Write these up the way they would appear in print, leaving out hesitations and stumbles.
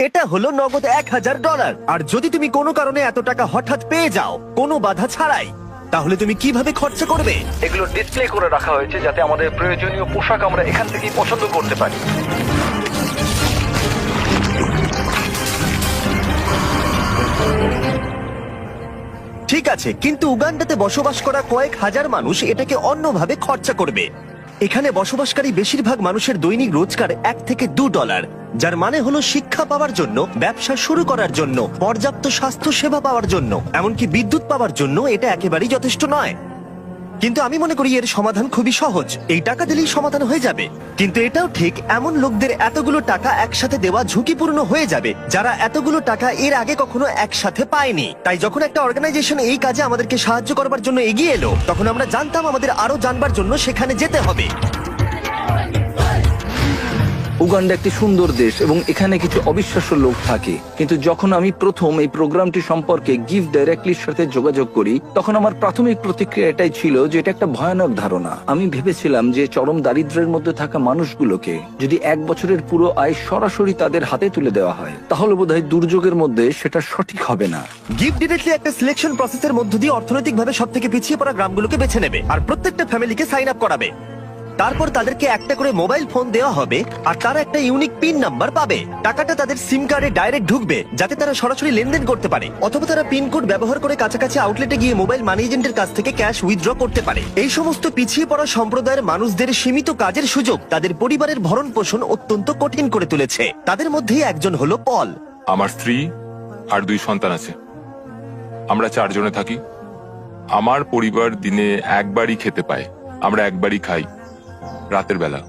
এটা হলো নগদ $1000। আর যদি তুমি কোনো কারণে এত টাকা হঠাৎ পেয়ে যাও কোনো বাধা ছাড়াই, তাহলে তুমি কিভাবে খরচা করবে? এগুলো ডিসপ্লে করে রাখা হয়েছে যাতে আমাদের প্রয়োজনীয় পোশাক আমরা এখান থেকেই পছন্দ করতে পারি। ঠিক আছে, কিন্তু উগান্ডাতে বসবাস করা কয়েক হাজার মানুষ এটাকে অন্যভাবে খরচা করবে। এখানে বসবাসকারী বেশিরভাগ মানুষের দৈনিক রোজগার $1 থেকে $2, যার মানে হলো শিক্ষা পাওয়ার জন্য, ব্যবসা শুরু করার জন্য, পর্যাপ্ত স্বাস্থ্য সেবা পাওয়ার জন্য, এমনকি বিদ্যুৎ পাওয়ার জন্য এটা একেবারেই যথেষ্ট নয়। কিন্তু আমি মনে করি এর সমাধান খুবই সহজ, এই টাকা দিলেই সমাধান হয়ে যাবে। কিন্তু এটাও ঠিক, এমন লোকদের এতগুলো টাকা একসাথে দেওয়া ঝুঁকিপূর্ণ হয়ে যাবে যারা এতগুলো টাকা এর আগে কখনো একসাথে পায়নি। তাই যখন একটা অর্গানাইজেশন এই কাজে আমাদেরকে সাহায্য করবার জন্য এগিয়ে এলো, তখন আমরা জানতাম আমাদের আরো জানবার জন্য সেখানে যেতে হবে। উগান্ডা একটি সুন্দর দেশ এবং এখানে কিছু অবিশ্বাস্য লোক থাকে, কিন্তু যখন আমি প্রথম এই প্রোগ্রামটি সম্পর্কে গিভ ডাইরেক্টলির সাথে যোগাযোগ করি, তখন আমার প্রাথমিক প্রতিক্রিয়া এটাই ছিল যে এটা একটা ভয়ানক ধারণা। আমি ভেবেছিলাম যে চরম দারিদ্র্যের মধ্যে থাকা মানুষগুলোকে যদি 1 বছরের পুরো আয় সরাসরি তাদের হাতে তুলে দেওয়া হয়, তাহলে বোধহয় দুর্যোগের মধ্যে সেটা সঠিক হবে না। গিভ ডিরেক্টলি একটা সিলেকশন প্রসেসের মধ্য দিয়ে অর্থনৈতিকভাবে সবথেকে পিছিয়ে পড়া গ্রামগুলোকে বেছে নেবে আর প্রত্যেকটা ফ্যামিলিকে সাইন আপ করাবে। তারপর তাদেরকে একটা করে মোবাইল ফোন দেওয়া হবে আর তারা একটা ইউনিক পিন নাম্বার পাবে। টাকাটা তাদের সিম কার্ডে ডাইরেক্ট ঢুকবে যাতে তারা সরাসরি লেনদেন করতে পারে, অথবা তারা পিন কোড ব্যবহার করে কাছাকাছি আউটলেটে গিয়ে মোবাইল মানি এজেন্টের কাছ থেকে ক্যাশ উইথড্র করতে পারে। এই সমস্ত পিছিয়ে পড়া সম্প্রদায়ের মানুষদের সীমিত কাজের সুযোগ তাদের পরিবারের ভরণ পোষণ অত্যন্ত কঠিন করে তুলেছে। তাদের মধ্যেই একজন হলো পল। আমার স্ত্রী আর 2 সন্তান আছে, আমরা 4 জনে থাকি। আমার পরিবার দিনে একবারই খেতে পায়, আমরা একবারই খাই, রাতের বেলা,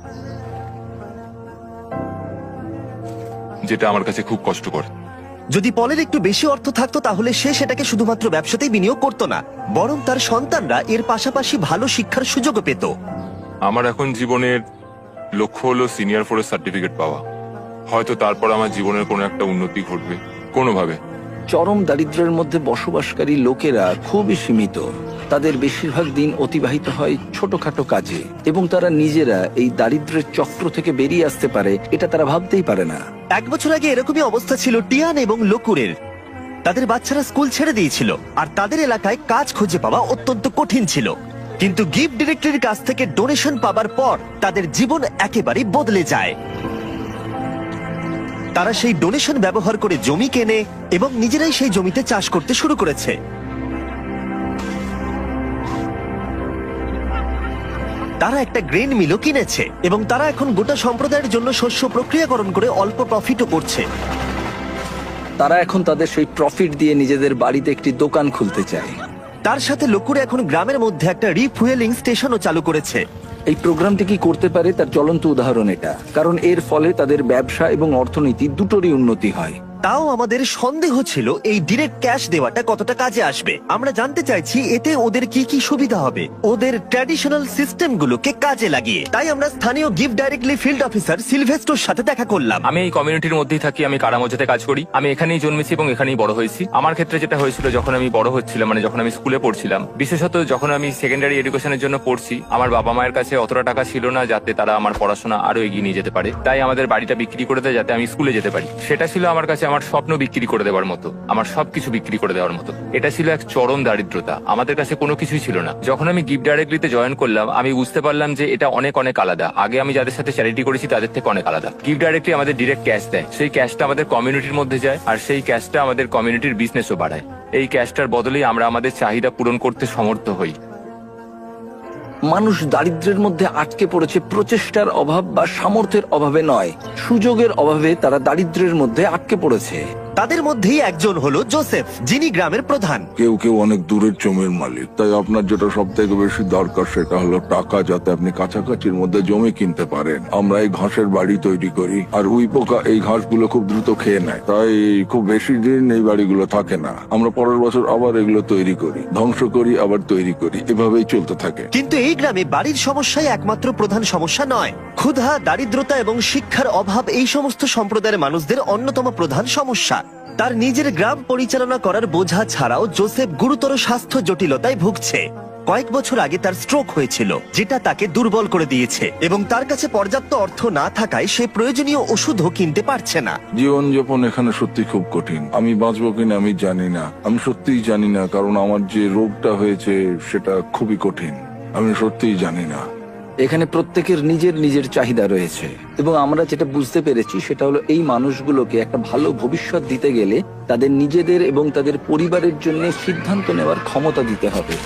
যেটা আমার কাছে খুব কষ্টকর। যদি পলের একটু বেশি অর্থ থাকতো তাহলে সে সেটাকে শুধুমাত্র ব্যবসাতেই বিনিয়োগ করতো না, বরং তার সন্তানরা এর পাশাপাশি ভালো শিক্ষার সুযোগও পেত। আমার এখন জীবনের লক্ষ্য হলো সিনিয়র 4 সার্টিফিকেট পাওয়া। হয়তো তারপর আমার জীবনের কোনো একটা উন্নতি ঘটবে কোনোভাবে। চরম দারিদ্র্যের মধ্যে বসবাসকারী লোকেরা খুবই সীমিত। তাদের বেশিরভাগ দিন অতিবাহিত হয় ছোটখাটো কাজে এবং তারা নিজেরা এই দারিদ্র্যের চক্র থেকে বেরিয়ে আসতে পারে এটা তারা ভাবতেই পারে না। 1 বছর আগে এরকমই অবস্থা ছিল টিয়ান এবং লোকুরের। তাদের বাচ্চারা স্কুল ছেড়ে দিয়েছিল আর তাদের এলাকায় কাজ খুঁজে পাওয়া অত্যন্ত কঠিন ছিল। কিন্তু গিফট ডিরেক্টরির কাছ থেকে ডোনেশন পাবার পর তাদের জীবন একেবারেই বদলে যায়। তারা সেই ডোনেশন ব্যবহার করে জমি কেনে এবং নিজেরাই সেই জমিতে চাষ করতে শুরু করেছে। তারা একটা গ্রেন মিলও কিনেছে এবং তারা এখন গোটা সম্প্রদায়ের জন্য শস্য প্রক্রিয়াকরণ করে অল্প প্রফিটও করছে। তারা এখন তাদের সেই প্রফিট দিয়ে নিজেদের বাড়িতে একটি দোকান খুলতে চায়। তার সাথে লোকুরে এখন গ্রামের মধ্যে একটা রিফুয়েলিং স্টেশনও চালু করেছে। এই প্রোগ্রামটি কি করতে পারে তার জ্বলন্ত উদাহরণ এটা, কারণ এর ফলে তাদের ব্যবসা এবং অর্থনীতি দুটোরই উন্নতি হয়। তাও আমাদের সন্দেহ ছিল এই ডিরেক্ট ক্যাশ দেওয়াটা কতটা কাজে আসবে। আমরা জানতে চাইছি এতে ওদের কি কি সুবিধা হবে ওদের ট্র্যাডিশনাল সিস্টেমগুলোকে কাজে লাগিয়ে। তাই আমরা স্থানীয় গিফট ডাইরেক্টলি ফিল্ড অফিসার সিলভেস্টোর সাথে দেখা করলাম। আমি এই কমিউনিটির মধ্যেই থাকি, আমি কারামোজাতে কাজ করি। আমি এখানেই জন্মেছি এবং এখানেই বড় হয়েছি। আমার ক্ষেত্রে যেটা হয়েছিল, যখন আমি বড় হচ্ছিলাম, মানে যখন আমি স্কুলে পড়ছিলাম, বিশেষত যখন আমি সেকেন্ডারি এডুকেশনের জন্য পড়ছি, আমার বাবা মায়ের কাছে অতটা টাকা ছিল না যাতে তারা আমার পড়াশোনা আরো এগিয়ে নিয়ে যেতে পারে। তাই আমাদের বাড়িটা বিক্রি করে দেয় যাতে আমি স্কুলে যেতে পারি। সেটা ছিল আমার কাছে আমার স্বপ্ন বিক্রি করে দেওয়ার মতো, আমার সবকিছু বিক্রি করে দেওয়ার মতো। এটা ছিল এক চরম দারিদ্রতা, আমাদের কাছে কোনো কিছুই ছিল না। যখন আমি গিফট ডাইরেক্টলিতে জয়েন করলাম, আমি বুঝতে পারলাম যে এটা অনেক অনেক আলাদা। আগে আমি যাদের সাথে চ্যারিটি করেছি তাদের থেকে অনেক আলাদা। গিফট ডাইরেক্টলি আমাদের ডিরেক্ট ক্যাশ দেয়, সেই ক্যাশটা আমাদের কমিউনিটির মধ্যে যায় আর সেই ক্যাশটা আমাদের কমিউনিটির বিজনেসও বাড়ায়। এই ক্যাশটার বদলেই আমরা আমাদের চাহিদা পূরণ করতে সমর্থ হই। মানুষ দারিদ্র্যের মধ্যে আটকে পড়েছে প্রচেষ্টার অভাব বা সামর্থ্যের অভাবে নয়, সুযোগের অভাবে তারা দারিদ্র্যের মধ্যে আটকে পড়েছে। তাদের মধ্যেই একজন হলো জোসেফ, যিনি গ্রামের প্রধান। কেউ কেউ অনেক দূরের জমির মালিক, তাই আপনার যেটা সব থেকে বেশি দরকার সেটা হলো টাকা, যাতে আপনি কাছাকাছির মধ্যে জমি কিনতে পারেন। আমরা এই ঘাসের বাড়ি তৈরি করি আর উই পোকা এই ঘাসগুলো খুব দ্রুত খেয়ে নেয়, তাই খুব বেশি দিন এই বাড়িগুলো থাকে না। আমরা পরের বছর আবার এগুলো তৈরি করি, ধ্বংস করি, আবার তৈরি করি, এভাবেই চলতে থাকে। কিন্তু এই গ্রামে বাড়ির সমস্যাই একমাত্র প্রধান সমস্যা নয়। ক্ষুধা, দারিদ্রতা এবং শিক্ষার অভাব এই সমস্ত সম্প্রদায়ের মানুষদের অন্যতম প্রধান সমস্যা। তার নিজের গ্রাম পরিচালনা করার বোঝা ছাড়াও জোসেফ গুরুতর স্বাস্থ্য জটিলতায় ভুগছে। কয়েক বছর আগে তার স্ট্রোক হয়েছিল, যেটা তাকে দুর্বল করে দিয়েছে, এবং তার কাছে পর্যাপ্ত অর্থ না থাকায় সে প্রয়োজনীয় ওষুধও কিনতে পারছে না। জীবনযাপন এখানে সত্যি খুব কঠিন। আমি বাঁচবো কিনা আমি জানি না, আমি সত্যিই জানি না, কারণ আমার যে রোগটা হয়েছে সেটা খুবই কঠিন। আমি সত্যিই জানি না। এখানে প্রত্যেকের নিজের নিজের চাহিদা রয়েছে, এবং আমরা যেটা বুঝতে পেরেছি সেটা হলো এই মানুষগুলোকে একটা ভালো ভবিষ্যৎ দিতে গেলে তাদের নিজেদের এবং তাদের পরিবারের জন্য সিদ্ধান্ত নেওয়ার ক্ষমতা দিতে হবে।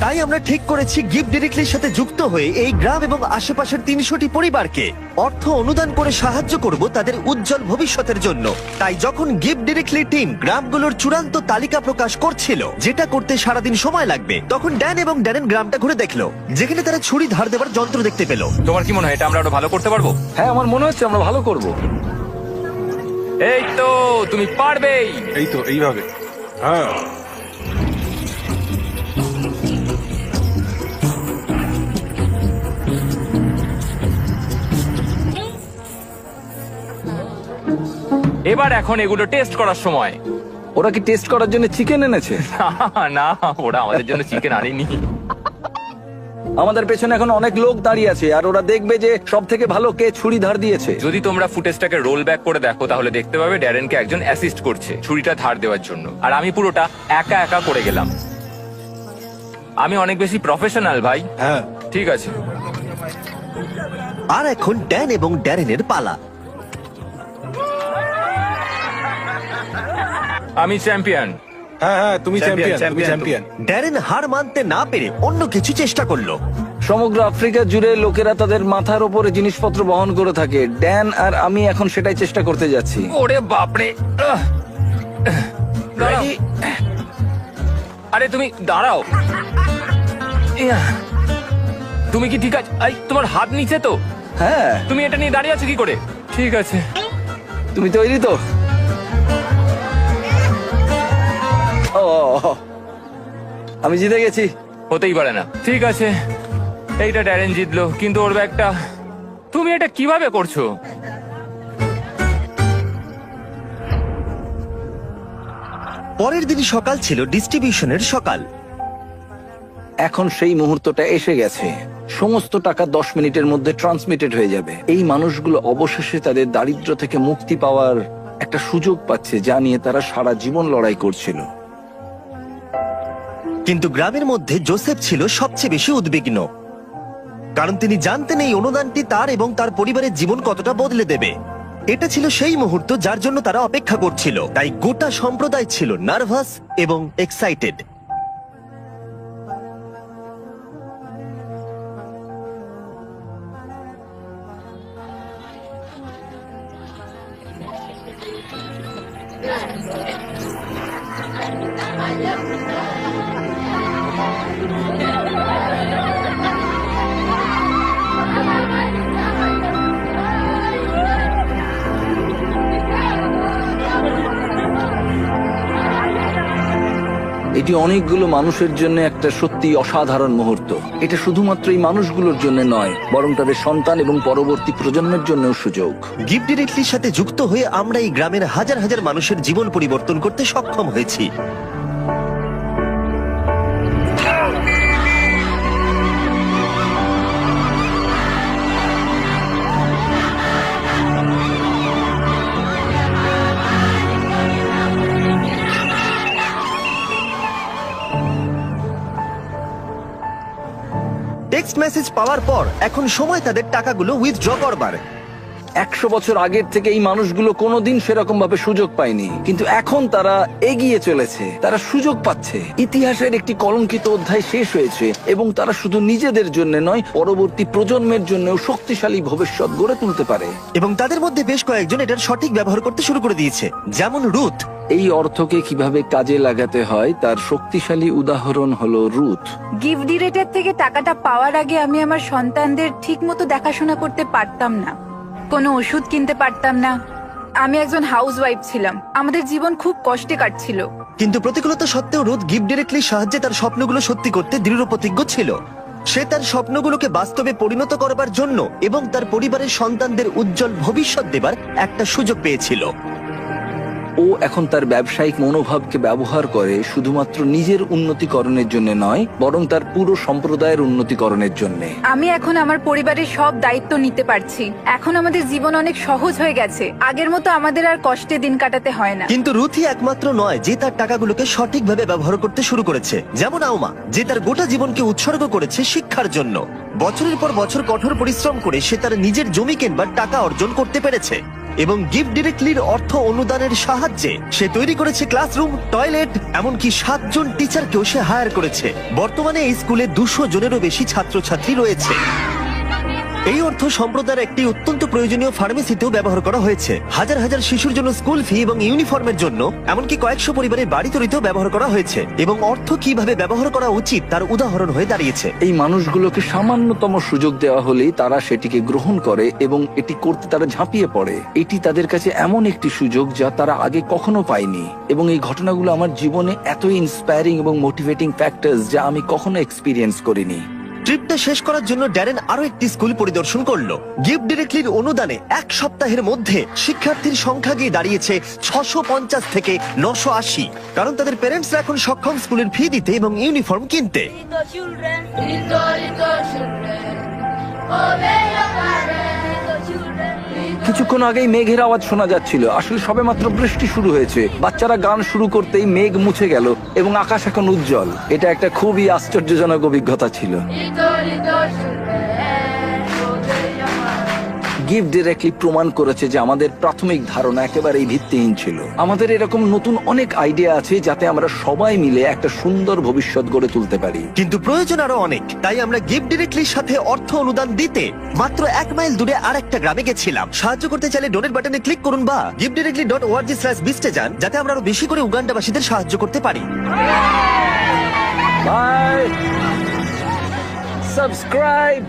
তাই আমরা ঠিক করেছি গিফট ডিরেক্টলির সাথে যুক্ত হয়ে এই গ্রাম এবং আশেপাশের 300টি পরিবারকে অর্থ অনুদান করে সাহায্য করব তাদের উজ্জ্বল ভবিষ্যতের জন্য। তাই যখন গিফট ডিরেক্টলি টিম গ্রামগুলোর চূড়ান্ত তালিকা প্রকাশ করছিল, যেটা করতে সারাদিন সময় লাগবে, তখন ড্যান এবং ড্যারেন গ্রামটা ঘুরে দেখলো, যেখানে তারা ছুরি ধার দেওয়ার যন্ত্র দেখতে পেল। তোমার কি মনে হয় এটা আমরা আরো ভালো করতে পারবো? হ্যাঁ, আমার মনে হচ্ছে আমরা ভালো করব। এই তো, তুমি পারবেই। এই তো এইভাবে। হ্যাঁ, এবার এখন এগুলো টেস্ট করার সময়। ওরা কি টেস্ট করার জন্য চিকেন এনেছে? না, ওরা আমাদের জন্য চিকেন আনেনি। আমাদের পেছনে এখন অনেক লোক দাঁড়িয়ে আছে, আর ওরা দেখবে যে সব থেকে ভালো কে ছুরি ধার দিয়েছে। যদি তোমরা ফুটেজটাকে রোল ব্যাক করে দেখো তাহলে দেখতে পাবে ড্যারেনকে একজন অ্যাসিস্ট করছে ছুরিটা ধার দেওয়ার জন্য, আর আমি পুরোটা একা একা করে গেলাম। আমি অনেক বেশি প্রফেশনাল ভাই। হ্যাঁ। ঠিক আছে, আর এখন ড্যান এবং ড্যারেনের পালা। আমি চ্যাম্পিয়ন। হ্যাঁ হ্যাঁ, তুমি চ্যাম্পিয়ন, তুমি চ্যাম্পিয়ন। ড্যারেন হার মানতে না পেরে অন্য কিছু চেষ্টা করলো। সমগ্র আফ্রিকা জুড়ে লোকেরা তাদের মাথার উপরে জিনিসপত্র বহন করে থাকে। ড্যান আর আমি এখন সেটাই চেষ্টা করতে যাচ্ছি। ওরে বাপরে। দাঁড়াও। আরে তুমি দাঁড়াও। ইয়া। তুমি কি ঠিক আছে? তোমার হাত নিচে তো? হ্যাঁ। তুমি এটা নিয়ে দাঁড়িয়ে আছো কি করে? ঠিক আছে। তুমি তৈরি তো? ও, আমি জিতে গেছি। হতেই পারে না। ঠিক আছে, এইটা ড্যারেন জিতলো, কিন্তু ওর ব্যাগটা। তুমি এটা কিভাবে করছো? পরের দিন সকাল ছিল ডিস্ট্রিবিউশনের সকাল। এখন সেই মুহূর্তটা এসে গেছে। সমস্ত টাকা 10 মিনিটের মধ্যে ট্রান্সমিটেড হয়ে যাবে। এই মানুষগুলো অবশেষে তাদের দারিদ্র্য থেকে মুক্তি পাওয়ার একটা সুযোগ পাচ্ছে, যা নিয়ে তারা সারা জীবন লড়াই করছিল। কিন্তু গ্রামের মধ্যে জোসেফ ছিল সবচেয়ে বেশি উদ্বিগ্ন, কারণ তিনি জানতেন এই অনুদানটি তার এবং তার পরিবারের জীবন কতটা বদলে দেবে। এটা ছিল সেই মুহূর্ত যার জন্য তারা অপেক্ষা করছিল। তাই গোটা সম্প্রদায় ছিল নার্ভাস এবং এক্সাইটেড। এটি অনেকগুলো মানুষের জন্য একটা সত্যি অসাধারণ মুহূর্ত। এটা শুধুমাত্র এই মানুষগুলোর জন্য নয়, বরং তাদের সন্তান এবং পরবর্তী প্রজন্মের জন্যও সুযোগ। গিফট ডিরেক্টলির সাথে যুক্ত হয়ে আমরা এই গ্রামের হাজার হাজার মানুষের জীবন পরিবর্তন করতে সক্ষম হয়েছি। টেক্সট মেসেজ পাওয়ার পর এখন সময় তাদের টাকাগুলো উইথড্র করবার। 100 বছর আগের থেকে এই মানুষগুলো কোনোদিন সেরকম ভাবে সুযোগ পায়নি, কিন্তু এখন তারা এগিয়ে চলেছে। তারা সুযোগ পাচ্ছে। ইতিহাসের একটি কলঙ্কিত অধ্যায় শেষ হয়েছে, এবং তারা শুধু নিজেদের জন্য নয়, পরবর্তী প্রজন্মের জন্যও শক্তিশালী ভবিষ্যৎ গড়ে তুলতে পারে। এবং তাদের মধ্যে বেশ কয়েকজন এটার সঠিক ব্যবহার করতে শুরু করে দিয়েছে, যেমন রুথ। এই অর্থকে কিভাবে কাজে লাগাতে হয় তার শক্তিশালী উদাহরণ হলো রুথ। গিফট ডিরেক্টর থেকে টাকাটা পাওয়ার আগে আমি আমার সন্তানদের ঠিকমতো দেখাশোনা করতে পারতাম না, কোনো ওষুধ কিনতে পারতাম না। আমি একজন হাউসওয়াইফ ছিলাম, আমাদের জীবন খুব কষ্টে কাটছিল। কিন্তু প্রতিকূলতা সত্ত্বেও রুথ গিফট ডিরেক্টলির সাহায্যে তার স্বপ্নগুলো সত্যি করতে দৃঢ় প্রতিজ্ঞ ছিল। সে তার স্বপ্নগুলোকে বাস্তবে পরিণত করবার জন্য এবং তার পরিবারের সন্তানদের উজ্জ্বল ভবিষ্যৎ দেবার একটা সুযোগ পেয়েছিল। ও এখন তার ব্যবসায়িক মনোভাবকে ব্যবহার করে শুধুমাত্র নিজের উন্নতিকরণের জন্য নয়, বরং তার পুরো সম্প্রদায়ের উন্নতিকরণের জন্য। আমি এখন আমার পরিবারের সব দায়িত্ব নিতে পারছি। এখন আমাদের জীবন অনেক সহজ হয়ে গেছে। আগের মতো আমাদের আর কষ্টে দিন কাটাতে হয় না। কিন্তু রুথি একমাত্র নয় যে তার টাকাগুলোকে সঠিকভাবে ব্যবহার করতে শুরু করেছে, যেমন আউমা যে তার গোটা জীবনকে উৎসর্গ করেছে শিক্ষার জন্য। বছরের পর বছর কঠোর পরিশ্রম করে সে তার নিজের জমি কেনবার টাকা অর্জন করতে পেরেছে এবং গিফট ডিরেক্টলির অর্থ অনুদানের সাহায্যে সে তৈরি করেছে ক্লাসরুম, টয়লেট, এমনকি 7 জন টিচারকেও সে হায়ার করেছে। বর্তমানে এই স্কুলে 200 জনেরও বেশি ছাত্রছাত্রী রয়েছে। এই অর্থ সম্প্রদায়ের একটি অত্যন্ত প্রয়োজনীয় ফার্মেসিতেও ব্যবহার করা হয়েছে। হাজার হাজার শিশুর জন্য স্কুল ফি এবং ইউনিফর্মের জন্য, এমনকি কয়েকশো পরিবারের বাড়ি তৈরিতেও ব্যবহার করা হয়েছে। এবং অর্থ কিভাবে ব্যবহার করা উচিত তার উদাহরণ হয়ে দাঁড়িয়েছে। এই মানুষগুলোকে সামান্যতম সুযোগ দেওয়া হলেই তারা সেটিকে গ্রহণ করে এবং এটি করতে তারা ঝাঁপিয়ে পড়ে। এটি তাদের কাছে এমন একটি সুযোগ যা তারা আগে কখনো পায়নি। এবং এই ঘটনাগুলো আমার জীবনে এত ইন্সপায়ারিং এবং মোটিভেটিং ফ্যাক্টরস যা আমি কখনো এক্সপিরিয়েন্স করিনি। ট্রিপটা শেষ করার জন্য ড্যারেন আরো একটি স্কুল পরিদর্শন করলো। গিফট ডিরেক্টলির অনুদানে 1 সপ্তাহের মধ্যে শিক্ষার্থীর সংখ্যা গিয়ে দাঁড়িয়েছে 650 থেকে 980, কারণ তাদের প্যারেন্টসরা এখন সক্ষম স্কুলের ফি দিতে এবং ইউনিফর্ম কিনতে। Little children, little children, obey your parents, little children. কিছুক্ষণ আগেই মেঘের আওয়াজ শোনা যাচ্ছিল। আসলে সবেমাত্র বৃষ্টি শুরু হয়েছে। বাচ্চারা গান শুরু করতেই মেঘ মুছে গেল এবং আকাশ এখন উজ্জ্বল। এটা একটা খুবই আশ্চর্যজনক অভিজ্ঞতা ছিল। Little children, obey your parents. Gift directly প্রমাণ করেছে যে আমাদের প্রাথমিক ধারণা একেবারেই ভিত্তিহীন ছিল। আমাদের এরকম নতুন অনেক আইডিয়া আছে যাতে আমরা সবাই মিলে একটা সুন্দর ভবিষ্যৎ গড়ে তুলতে পারি। কিন্তু প্রয়োজন আরো অনেক। তাই আমরা গিফট ডিরেক্টলির সাথে অর্থ অনুদান দিতে মাত্র 1 মাইল দূরে আরেকটা গ্রামে গেছিলাম। সাহায্য করতে চাইলে ডোনেট বাটনে ক্লিক করুন বা giftdirectly.org/beast এ যান, যাতে আমরা আরো বেশি করে উগান্ডাবাসীদের সাহায্য করতে পারি। বাই। সাবস্ক্রাইব।